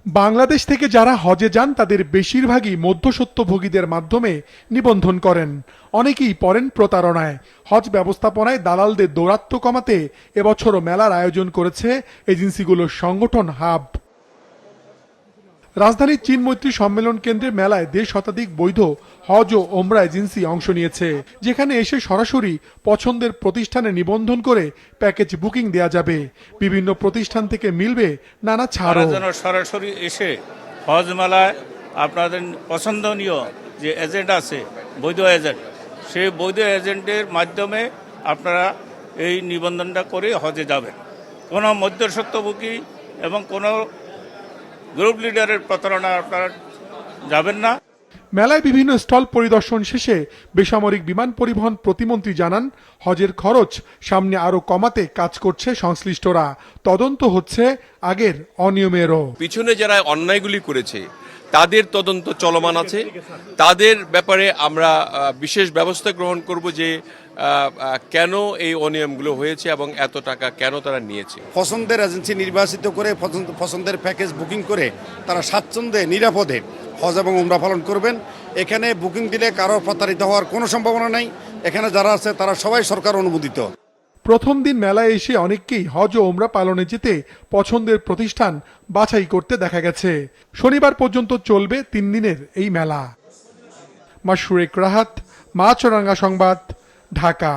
বাংলাদেশ থেকে যারা হজে যান তাদের বেশিরভাগই মধ্যস্বত্বভোগীদের মাধ্যমে নিবন্ধন করেন। অনেকেই পড়েন প্রতারণায়। হজ ব্যবস্থাপনায় দালালদের দৌরাত্ম্য কমাতে এবছরও মেলার আয়োজন করেছে এজেন্সিগুলোর সংগঠন হাব। রাজধানীর চীন মৈত্রী সম্মেলন কেন্দ্রে মেলায় 1.5 শতাধিক বৈধ হজ ও ওমরা এজেন্সি অংশ নিয়েছে, যেখানে এসে সরাসরি পছন্দের প্রতিষ্ঠানে নিবন্ধন করে প্যাকেজ বুকিং দেয়া যাবে। বিভিন্ন প্রতিষ্ঠান থেকে মিলবে নানা ছাড়ও। সরাসরি এসে হজ মেলায় আপনাদের পছন্দনীয় যে এজেন্ট আছে, বৈধ এজেন্ট, সেই বৈধ এজেন্টের মাধ্যমে আপনারা এই নিবন্ধনটা করে হজে যাবেন। কোনো মধ্যস্বত্বভোগী এবং কোনো গ্রুপ লিডারের প্রতারণা আপনারা যাবেন না। মেলায় বিভিন্ন স্টল পরিদর্শন শেষে বেসামরিক বিমান পরিবহন প্রতিমন্ত্রী জানান, হজের খরচ সামনে আরো কমাতে কাজ করছে সংশ্লিষ্টরা। তদন্ত হচ্ছে আগের অনিয়মেরও। পিছনে যারা অন্যায়গুলি করেছে তাদের তদন্ত চলমান আছে। তাদের ব্যাপারে আমরা বিশেষ ব্যবস্থা গ্রহণ করব যে কেন এই অনিয়মগুলো হয়েছে এবং এত টাকা কেন তারা নিয়েছে। পছন্দের এজেন্সি নির্বাচিত করে পছন্দের প্যাকেজ বুকিং করে তারা স্বাচ্ছন্দ্যে নিরাপদে হজ এবং উমরা পালন করবেন। এখানে বুকিং দিলে কারো প্রতারিত হওয়ার কোনো সম্ভাবনা নাই। এখানে যারা আছে তারা সবাই সরকার অনুমোদিত। প্রথম দিন মেলায় এসে অনেককেই হজ ও ওমরা পালনে যেতে পছন্দের প্রতিষ্ঠান বাছাই করতে দেখা গেছে। শনিবার পর্যন্ত চলবে 3 দিনের এই মেলা। মাশরুক রাহাত, মাছরাঙ্গা সংবাদ, ঢাকা।